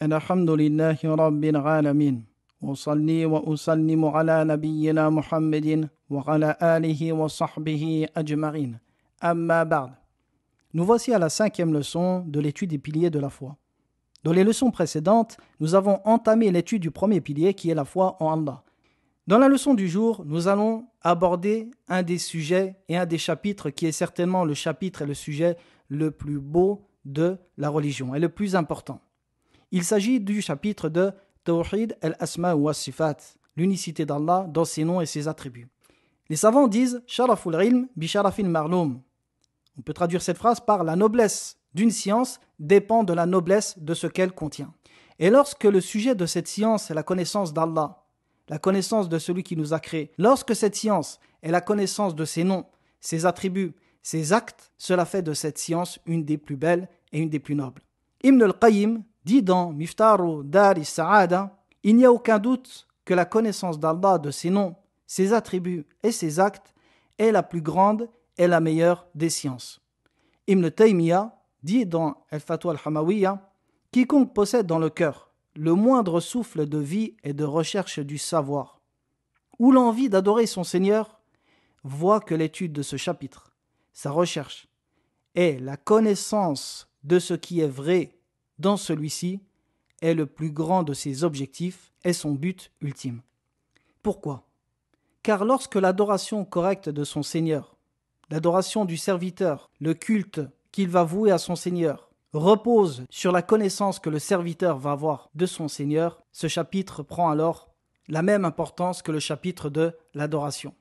الحمد لله رب العالمين وصلي وأسلم على نبينا محمد وعلى آله وصحبه أجمعين أما بعد. Nous voici à la 5e leçon de l'étude des piliers de la foi. Dans les leçons précédentes, nous avons entamé l'étude du premier pilier qui est la foi en Allah. Dans la leçon du jour, nous allons aborder un des sujets et un des chapitres qui est certainement le chapitre et le sujet le plus beau de la religion et le plus important. Il s'agit du chapitre de Tawhid al-Asma wa Sifat, l'unicité d'Allah dans ses noms et ses attributs. Les savants disent Sharaful ilm bi sharafil marloum. On peut traduire cette phrase par la noblesse d'une science dépend de la noblesse de ce qu'elle contient. Et lorsque le sujet de cette science est la connaissance d'Allah, la connaissance de celui qui nous a créés, lorsque cette science est la connaissance de ses noms, ses attributs, ses actes, cela fait de cette science une des plus belles et une des plus nobles. Ibn al-Qayyim dit dans Miftaru Dar al-Sa'ada, il n'y a aucun doute que la connaissance d'Allah, de ses noms, ses attributs et ses actes est la plus grande et la meilleure des sciences. Ibn Taymiyyah dit dans Al-Fatwa al-Hamawiyya, quiconque possède dans le cœur le moindre souffle de vie et de recherche du savoir, ou l'envie d'adorer son Seigneur, voit que l'étude de ce chapitre, sa recherche et la connaissance de ce qui est vrai dans celui-ci est le plus grand de ses objectifs et son but ultime. Pourquoi ? Car lorsque l'adoration correcte de son Seigneur, l'adoration du serviteur, le culte qu'il va vouer à son Seigneur, repose sur la connaissance que le serviteur va avoir de son Seigneur, ce chapitre prend alors la même importance que le chapitre de l'adoration.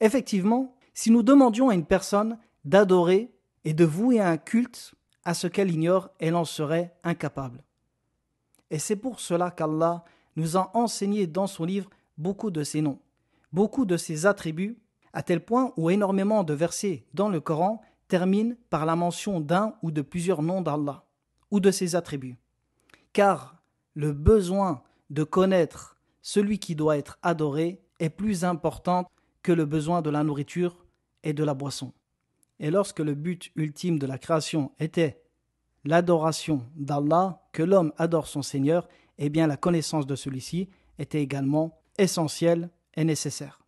Effectivement, si nous demandions à une personne d'adorer et de vouer un culte à ce qu'elle ignore, elle en serait incapable. Et c'est pour cela qu'Allah nous a enseigné dans son livre beaucoup de ses noms, beaucoup de ses attributs, à tel point où énormément de versets dans le Coran terminent par la mention d'un ou de plusieurs noms d'Allah, ou de ses attributs. Car le besoin de connaître celui qui doit être adoré est plus important que le besoin de la nourriture et de la boisson. Et lorsque le but ultime de la création était l'adoration d'Allah, que l'homme adore son Seigneur, eh bien la connaissance de celui-ci était également essentielle et nécessaire.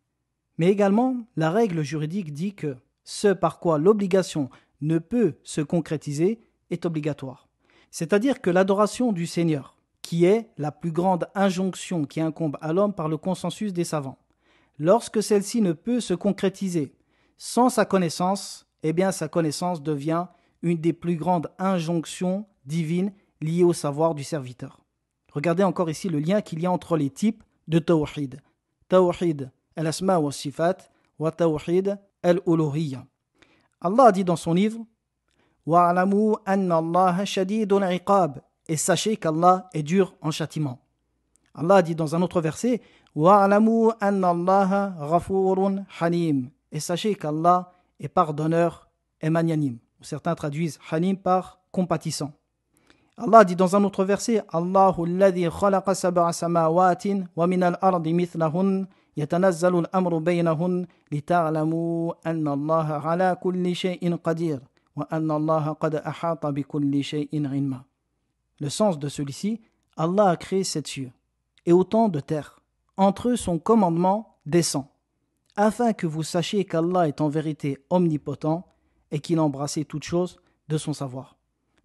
Mais également, la règle juridique dit que ce par quoi l'obligation ne peut se concrétiser est obligatoire. C'est-à-dire que l'adoration du Seigneur, qui est la plus grande injonction qui incombe à l'homme par le consensus des savants, lorsque celle-ci ne peut se concrétiser sans sa connaissance, eh bien sa connaissance devient une des plus grandes injonctions divines liées au savoir du serviteur. Regardez encore ici le lien qu'il y a entre les types de Tawhid. Tawhid al-Asma wa Sifat wa Tawhid al-Uluhiyya. Allah dit dans son livre Wa'alamu anna Allah shadidun iqab, et sachez qu'Allah est dur en châtiment. Allah dit dans un autre verset Wa'alamu anna Allah ghafurun halim, et sachez qu'Allah est pardonneur et magnanime. Certains traduisent halim par compatissant. Allah dit dans un autre verset Allahu alladhi khalaqa sab'a samawatin wa min al-ardi mithlahun yatanazzalu al-amru baynahun lita'lamu anna Allah ala kulli shay'in qadir wa anna Allah qad ahata bi kulli shay'in ilma. Le sens de celui-ci, Allah a créé 7 cieux et autant de terres. Entre eux son commandement descend, afin que vous sachiez qu'Allah est en vérité omnipotent et qu'il a embrassé toutes choses de son savoir.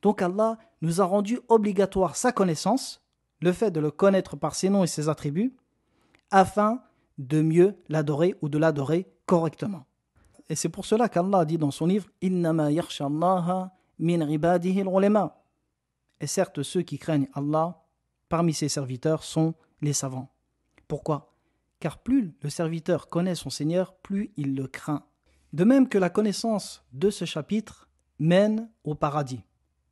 Donc Allah nous a rendu obligatoire sa connaissance, le fait de le connaître par ses noms et ses attributs, afin de mieux l'adorer ou de l'adorer correctement. Et c'est pour cela qu'Allah dit dans son livre « Innama yakhsha Allaha min ibadihi al-ulama » Et certes, ceux qui craignent Allah, parmi ses serviteurs, sont les savants. Pourquoi ? Car plus le serviteur connaît son Seigneur, plus il le craint. De même que la connaissance de ce chapitre mène au paradis.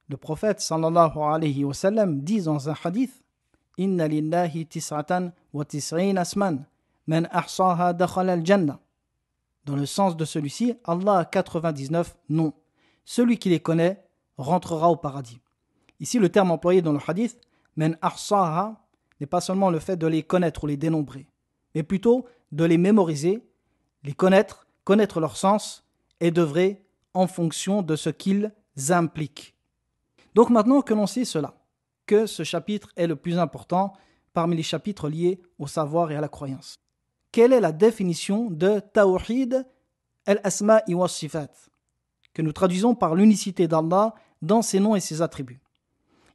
Le prophète sallallahu alayhi wa sallam dit dans un hadith Inna lillahi tis'atan wa tis'in asman man ahsaha dakhala al-jannah. Dans le sens de celui-ci, Allah a 99 noms. Celui qui les connaît rentrera au paradis. Ici, le terme employé dans le hadith man ahsaha n'est pas seulement le fait de les connaître ou les dénombrer, mais plutôt de les mémoriser, les connaître leur sens et d'œuvrer en fonction de ce qu'ils impliquent. Donc maintenant que l'on sait cela, que ce chapitre est le plus important parmi les chapitres liés au savoir et à la croyance. Quelle est la définition de Tawhid al-Asma'i wa Sifat, que nous traduisons par l'unicité d'Allah dans ses noms et ses attributs?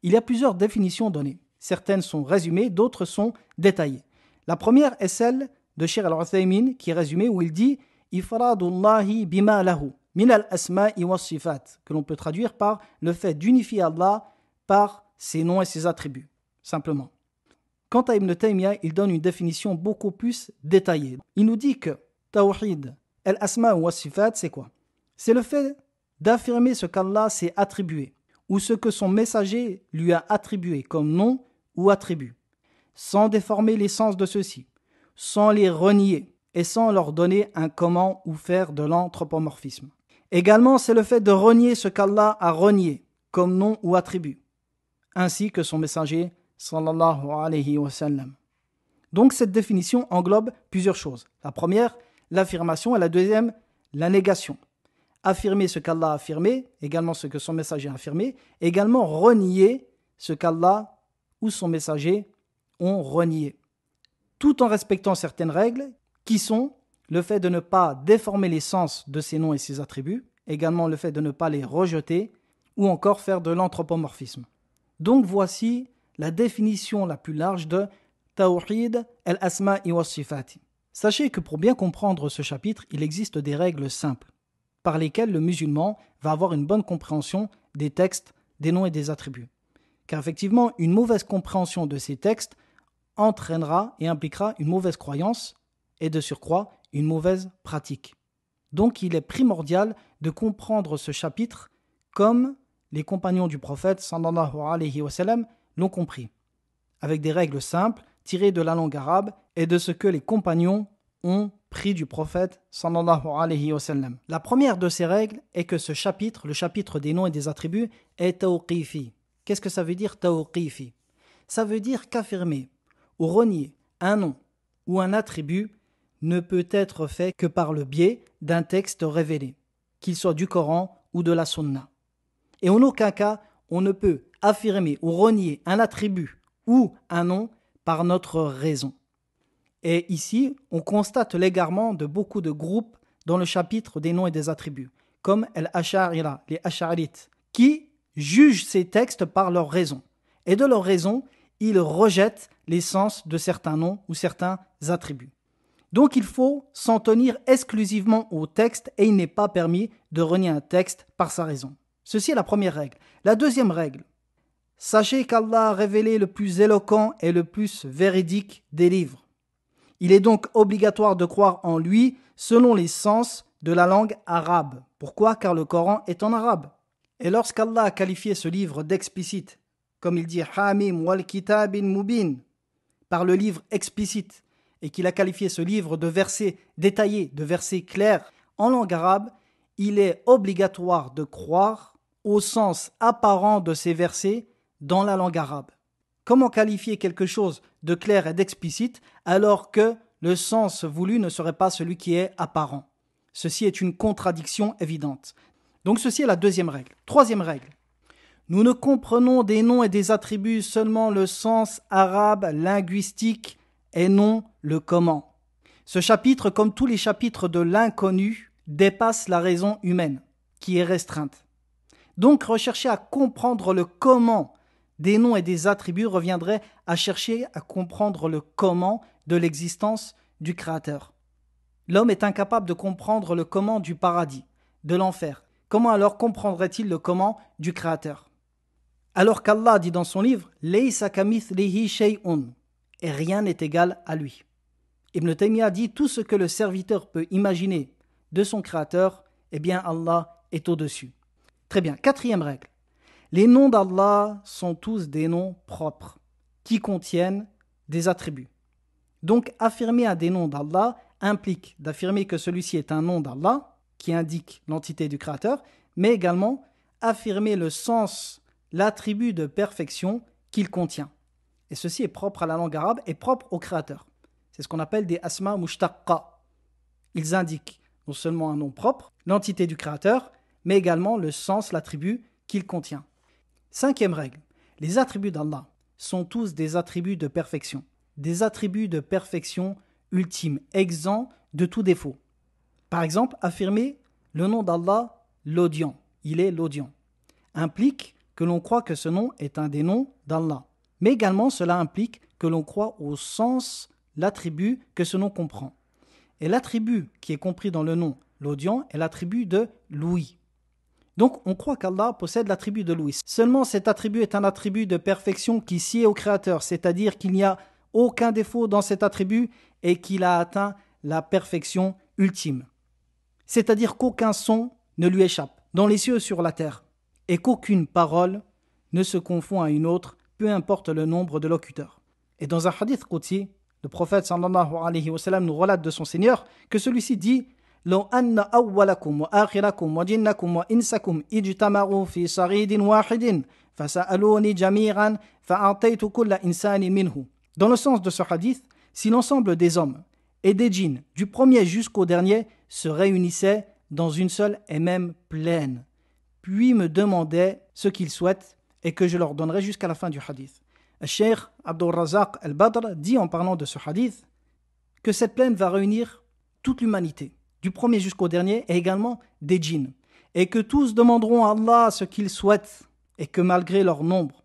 Il y a plusieurs définitions données. Certaines sont résumées, d'autres sont détaillées. La première est celle de Cheikh al-Uthaymin qui est résumée où il dit « Ifradullahi bima lahu min al-asma'i wa sifat » que l'on peut traduire par le fait d'unifier Allah par ses noms et ses attributs, simplement. Quant à Ibn Taymiyyah, il donne une définition beaucoup plus détaillée. Il nous dit que Tawhid al-asma' wa sifat, c'est quoi? C'est le fait d'affirmer ce qu'Allah s'est attribué ou ce que son messager lui a attribué comme nom ou attribut, sans déformer l'essence de ceux-ci, sans les renier et sans leur donner un comment ou faire de l'anthropomorphisme. Également, c'est le fait de renier ce qu'Allah a renié comme nom ou attribut, ainsi que son messager sallallahu alayhi wa sallam. Donc cette définition englobe plusieurs choses. La première, l'affirmation, et la deuxième, la négation. Affirmer ce qu'Allah a affirmé, également ce que son messager a affirmé, également renier ce qu'Allah ou son messager ont renié, tout en respectant certaines règles qui sont le fait de ne pas déformer l'essence de ses noms et ses attributs, également le fait de ne pas les rejeter ou encore faire de l'anthropomorphisme. Donc voici la définition la plus large de Tawhid al-Asma'i wa Sifati. Sachez que pour bien comprendre ce chapitre, il existe des règles simples par lesquelles le musulman va avoir une bonne compréhension des textes, des noms et des attributs. Car effectivement, une mauvaise compréhension de ces textes entraînera et impliquera une mauvaise croyance et de surcroît une mauvaise pratique. Donc il est primordial de comprendre ce chapitre comme les compagnons du prophète sallallahu alayhi wa sallam l'ont compris, avec des règles simples tirées de la langue arabe et de ce que les compagnons ont pris du prophète sallallahu alayhi wa sallam. La première de ces règles est que ce chapitre, le chapitre des noms et des attributs, est tawqifi. Qu'est-ce que ça veut dire tawqifi? Ça veut dire qu'affirmer ou renier un nom ou un attribut ne peut être fait que par le biais d'un texte révélé, qu'il soit du Coran ou de la Sunna. Et en aucun cas, on ne peut affirmer ou renier un attribut ou un nom par notre raison. Et ici, on constate l'égarement de beaucoup de groupes dans le chapitre des noms et des attributs, comme al-Ash'arira, les Ash'arites, qui jugent ces textes par leur raison. Et de leur raison, ils rejettent l'essence de certains noms ou certains attributs. Donc il faut s'en tenir exclusivement au texte et il n'est pas permis de renier un texte par sa raison. Ceci est la première règle. La deuxième règle, sachez qu'Allah a révélé le plus éloquent et le plus véridique des livres. Il est donc obligatoire de croire en lui selon les sens de la langue arabe. Pourquoi? Car le Coran est en arabe. Et lorsqu'Allah a qualifié ce livre d'explicite, comme il dit Hamim wal kitabin mubin, par le livre explicite, et qu'il a qualifié ce livre de versets détaillés, de versets clairs en langue arabe, il est obligatoire de croire au sens apparent de ces versets dans la langue arabe. Comment qualifier quelque chose de clair et d'explicite alors que le sens voulu ne serait pas celui qui est apparent? Ceci est une contradiction évidente. Donc ceci est la deuxième règle. Troisième règle. Nous ne comprenons des noms et des attributs seulement le sens arabe linguistique et non le comment. Ce chapitre, comme tous les chapitres de l'inconnu, dépasse la raison humaine, qui est restreinte. Donc rechercher à comprendre le comment des noms et des attributs reviendrait à chercher à comprendre le comment de l'existence du Créateur. L'homme est incapable de comprendre le comment du paradis, de l'enfer. Comment alors comprendrait-il le comment du Créateur? Alors qu'Allah dit dans son livre « Laysa kamithlihi shay'un » et rien n'est égal à lui. Ibn Taymiyyah dit tout ce que le serviteur peut imaginer de son Créateur, eh bien Allah est au-dessus. Très bien, quatrième règle. Les noms d'Allah sont tous des noms propres, qui contiennent des attributs. Donc, affirmer un des noms d'Allah implique d'affirmer que celui-ci est un nom d'Allah, qui indique l'entité du Créateur, mais également affirmer le sens, l'attribut de perfection qu'il contient. Et ceci est propre à la langue arabe et propre au Créateur. C'est ce qu'on appelle des asma mushtaqqa. Ils indiquent non seulement un nom propre, l'entité du Créateur, mais également le sens, l'attribut qu'il contient. Cinquième règle. Les attributs d'Allah sont tous des attributs de perfection, des attributs de perfection ultime, exempts de tout défaut. Par exemple, affirmer le nom d'Allah, l'audient, il est l'audient, implique que l'on croit que ce nom est un des noms d'Allah. Mais également, cela implique que l'on croit au sens, l'attribut que ce nom comprend. Et l'attribut qui est compris dans le nom, l'audient, est l'attribut de l'ouïe. Donc, on croit qu'Allah possède l'attribut de l'ouïe. Seulement, cet attribut est un attribut de perfection qui sied au Créateur, c'est-à-dire qu'il n'y a aucun défaut dans cet attribut et qu'il a atteint la perfection ultime. C'est-à-dire qu'aucun son ne lui échappe, dans les cieux et sur la terre, et qu'aucune parole ne se confond à une autre, peu importe le nombre de locuteurs. Et dans un hadith qudsi, le prophète sallallahu alayhi wa sallam nous relate de son Seigneur que celui-ci dit « Law anna awwalakum wa akhirakum wa jinnakum wa insakum ijtama'u fi saridin wahidin fasa'aluni jami'an fa'ataytu kulla insanin minhu » Dans le sens de ce hadith, si l'ensemble des hommes et des djinns, du premier jusqu'au dernier, se réunissaient dans une seule et même plaine, puis me demandaient ce qu'ils souhaitent et que je leur donnerai jusqu'à la fin du hadith. Le Cheikh Abdul Razak al-Badr dit en parlant de ce hadith que cette plaine va réunir toute l'humanité, du premier jusqu'au dernier, et également des djinns, et que tous demanderont à Allah ce qu'ils souhaitent, et que malgré leur nombre,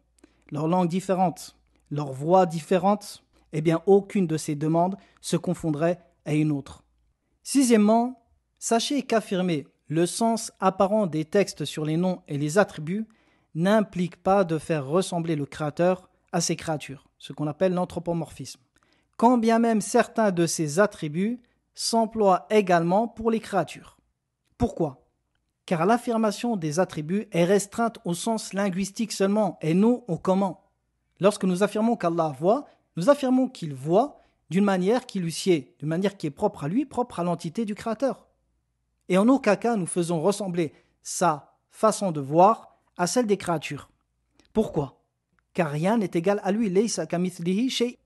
leurs langues différentes, leurs voix différentes, eh bien aucune de ces demandes se confondrait à une autre. Sixièmement, sachez qu'affirmer le sens apparent des textes sur les noms et les attributs n'implique pas de faire ressembler le Créateur à ses créatures, ce qu'on appelle l'anthropomorphisme. Quand bien même certains de ces attributs s'emploient également pour les créatures. Pourquoi ? Car l'affirmation des attributs est restreinte au sens linguistique seulement et non au comment. Lorsque nous affirmons qu'Allah voit, nous affirmons qu'il voit d'une manière qui lui sied, d'une manière qui est propre à lui, propre à l'entité du Créateur. Et en aucun cas nous faisons ressembler sa façon de voir à celle des créatures. Pourquoi ? Car rien n'est égal à lui. Laysa kamithlihi shay'.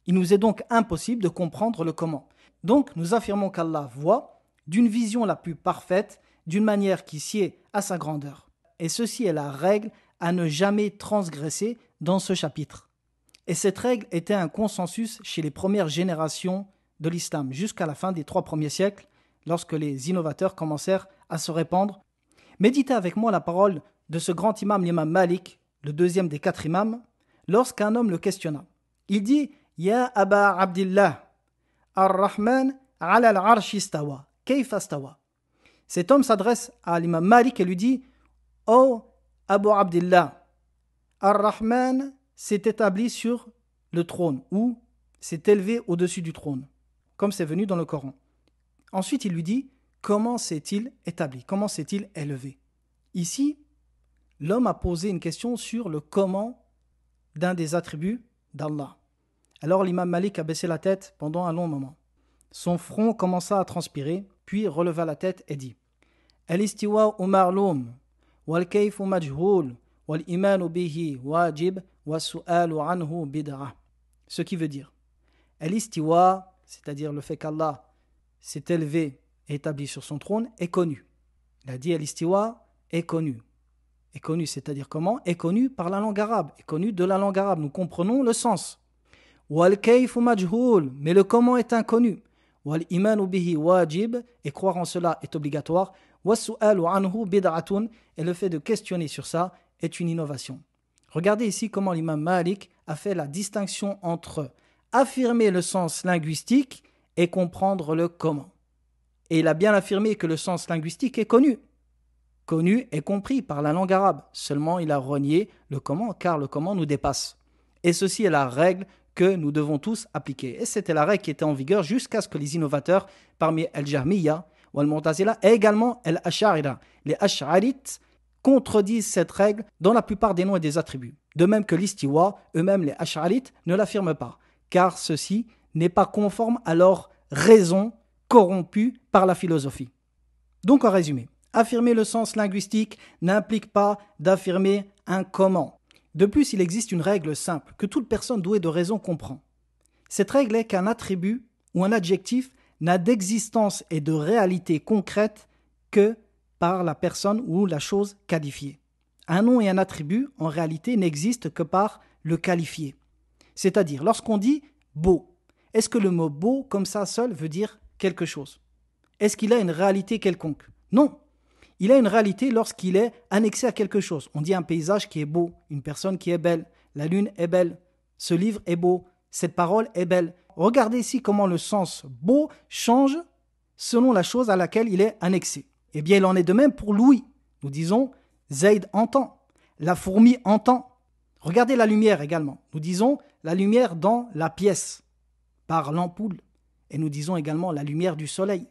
Il nous est donc impossible de comprendre le comment. Donc nous affirmons qu'Allah voit d'une vision la plus parfaite, d'une manière qui sied à sa grandeur. Et ceci est la règle à ne jamais transgresser dans ce chapitre. Et cette règle était un consensus chez les premières générations de l'islam, jusqu'à la fin des 3 premiers siècles, lorsque les innovateurs commencèrent à se répandre. Méditez avec moi la parole de ce grand imam, l'imam Malik, le deuxième des 4 imams, lorsqu'un homme le questionna. Il dit « Ya Aba Abdillah, Ar-Rahman ala al-Arsh istawa, kayfa istawa » Cet homme s'adresse à l'imam Malik et lui dit « Oh Abu Abdillah, Ar-Rahman s'est établi sur le trône ou s'est élevé au-dessus du trône, comme c'est venu dans le Coran. » Ensuite, il lui dit « Comment s'est-il établi ? Comment s'est-il élevé ?» Ici, l'homme a posé une question sur le comment d'un des attributs d'Allah. Alors l'imam Malik a baissé la tête pendant un long moment. Son front commença à transpirer, puis releva la tête et dit « Al-istiwa'u ma'loum, wal-kayfu majhoul, wal-imanu bihi wajib, was-su'alu anhu bid'ah » Ce qui veut dire Al-istiwa, c'est-à-dire le fait qu'Allah s'est élevé et établi sur son trône, est connu. Il a dit Al-istiwa est connu. Est connu, c'est-à-dire comment ? Est connu par la langue arabe, est connu de la langue arabe. Nous comprenons le sens. Wal-kayfu majhoul, mais le comment est inconnu. Wal-imanu bihi wajib, et croire en cela est obligatoire. Was-su'alu anhu bid'atun, et le fait de questionner sur ça est une innovation. Regardez ici comment l'imam Malik a fait la distinction entre affirmer le sens linguistique et comprendre le comment. Et il a bien affirmé que le sens linguistique est connu. Connu et compris par la langue arabe. Seulement il a renié le comment, car le comment nous dépasse. Et ceci est la règle que nous devons tous appliquer. Et c'était la règle qui était en vigueur jusqu'à ce que les innovateurs, parmi Al-Jahmiya ou Al-Mu'tazila, et également Al-Ash'arira, les Ash'arites, contredisent cette règle dans la plupart des noms et des attributs. De même que l'istiwa, eux-mêmes les Ash'arites, ne l'affirment pas, car ceci n'est pas conforme à leur raison corrompue par la philosophie. Donc en résumé, affirmer le sens linguistique n'implique pas d'affirmer un comment. De plus, il existe une règle simple que toute personne douée de raison comprend. Cette règle est qu'un attribut ou un adjectif n'a d'existence et de réalité concrète que par la personne ou la chose qualifiée. Un nom et un attribut, en réalité, n'existent que par le qualifié. C'est-à-dire, lorsqu'on dit beau, est-ce que le mot beau, comme ça seul, veut dire quelque chose? Est-ce qu'il a une réalité quelconque? Non. Il a une réalité lorsqu'il est annexé à quelque chose. On dit un paysage qui est beau, une personne qui est belle, la lune est belle, ce livre est beau, cette parole est belle. Regardez ici comment le sens beau change selon la chose à laquelle il est annexé. Eh bien, il en est de même pour l'ouïe. Nous disons Zayd entend, la fourmi entend. Regardez la lumière également. Nous disons la lumière dans la pièce par l'ampoule. Et nous disons également la lumière du soleil.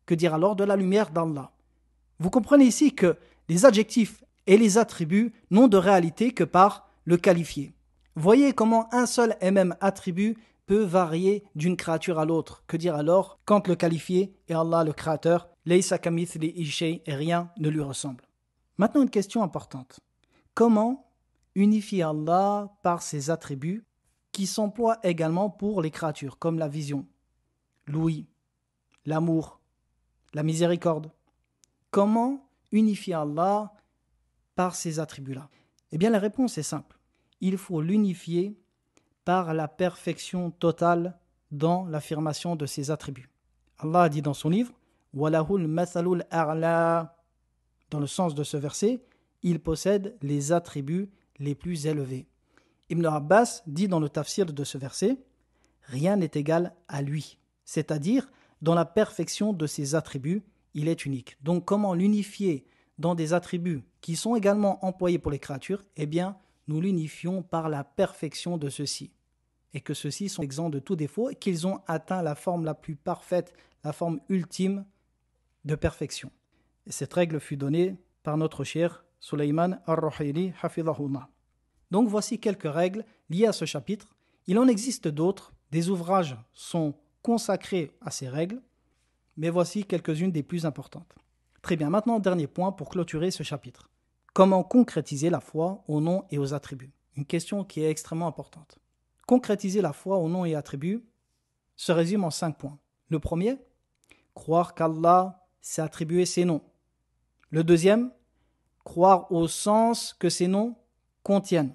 Que dire alors de la lumière d'Allah? Vous comprenez ici que les adjectifs et les attributs n'ont de réalité que par le qualifié. Voyez comment un seul et même attribut peut varier d'une créature à l'autre. Que dire alors quand le qualifié est Allah le créateur, Laysa kamithlihi shay, et rien ne lui ressemble. Maintenant une question importante. Comment unifier Allah par ses attributs qui s'emploient également pour les créatures comme la vision, l'ouïe, l'amour, la miséricorde? Comment unifier Allah par ces attributs-là? Eh bien, la réponse est simple. Il faut l'unifier par la perfection totale dans l'affirmation de ses attributs. Allah a dit dans son livre « Walahul mathalul a'la » dans le sens de ce verset, il possède les attributs les plus élevés. Ibn Abbas dit dans le tafsir de ce verset « Rien n'est égal à lui », c'est-à-dire dans la perfection de ses attributs, il est unique. Donc comment l'unifier dans des attributs qui sont également employés pour les créatures? Eh bien, nous l'unifions par la perfection de ceux-ci. Et que ceux-ci sont exempts de tout défaut et qu'ils ont atteint la forme la plus parfaite, la forme ultime de perfection. Et cette règle fut donnée par notre cher Sulaiman ar-Ruhayli hafidhahullah. Donc voici quelques règles liées à ce chapitre. Il en existe d'autres, des ouvrages sont consacrés à ces règles, mais voici quelques-unes des plus importantes. Très bien, maintenant dernier point pour clôturer ce chapitre. Comment concrétiser la foi aux noms et aux attributs? Une question qui est extrêmement importante. Concrétiser la foi aux noms et attributs se résume en 5 points. Le premier, croire qu'Allah s'est attribué ses noms. Le deuxième, croire au sens que ces noms contiennent.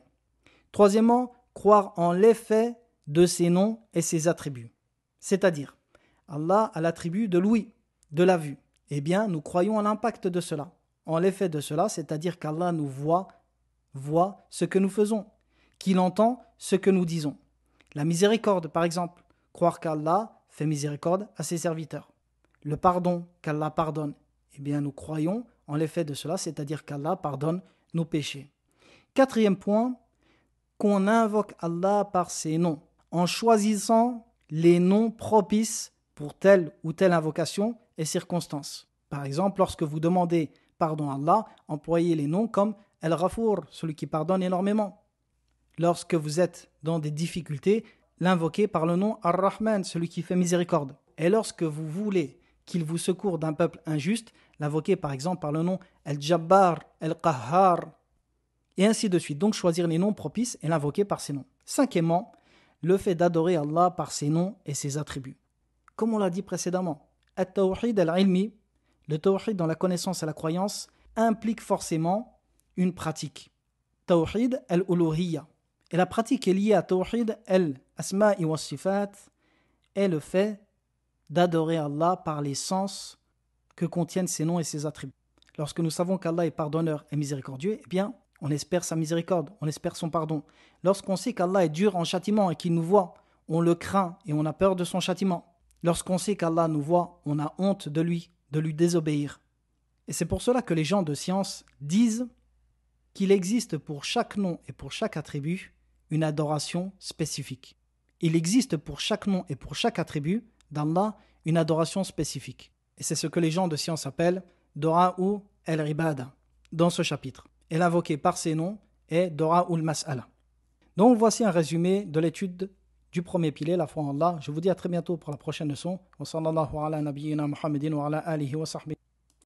Troisièmement, croire en l'effet de ces noms et ses attributs. C'est-à-dire, Allah a l'attribut de l'ouïe, de la vue. Eh bien, nous croyons à l'impact de cela, en l'effet de cela, c'est-à-dire qu'Allah nous voit ce que nous faisons, qu'il entend ce que nous disons. La miséricorde, par exemple, croire qu'Allah fait miséricorde à ses serviteurs. Le pardon, qu'Allah pardonne. Eh bien, nous croyons en l'effet de cela, c'est-à-dire qu'Allah pardonne nos péchés. Quatrième point, qu'on invoque Allah par ses noms, en choisissant les noms propices pour telle ou telle invocation et circonstance. Par exemple, lorsque vous demandez pardon à Allah, employez les noms comme El-Ghafour, celui qui pardonne énormément. Lorsque vous êtes dans des difficultés, l'invoquez par le nom Ar-Rahman, celui qui fait miséricorde. Et lorsque vous voulez qu'il vous secourt d'un peuple injuste, l'invoquez par exemple par le nom El-Jabbar, El-Qahhar, et ainsi de suite. Donc choisir les noms propices et l'invoquer par ces noms. Cinquièmement, le fait d'adorer Allah par ses noms et ses attributs. Comme on l'a dit précédemment, At-Tawhid al-Ilmi, le Tawhid dans la connaissance et la croyance, implique forcément une pratique. Tawhid al-Uluhiyya. Et la pratique est liée à Tawhid al-Asma'i wa Sifat est le fait d'adorer Allah par les sens que contiennent ses noms et ses attributs. Lorsque nous savons qu'Allah est pardonneur et miséricordieux, eh bien, on espère sa miséricorde, on espère son pardon. Lorsqu'on sait qu'Allah est dur en châtiment et qu'il nous voit, on le craint et on a peur de son châtiment. Lorsqu'on sait qu'Allah nous voit, on a honte de lui désobéir. Et c'est pour cela que les gens de science disent qu'il existe pour chaque nom et pour chaque attribut une adoration spécifique. Il existe pour chaque nom et pour chaque attribut d'Allah une adoration spécifique. Et c'est ce que les gens de science appellent Dora'u el-Ibada dans ce chapitre. Et l'invoqué par ses noms est Dora'u el-Mas'ala. Donc voici un résumé de l'étude du premier pilier, la foi en Allah. Je vous dis à très bientôt pour la prochaine leçon. Wa sallallahu ala nabiyyina Muhammadin wa ala alihi wa sahbihi.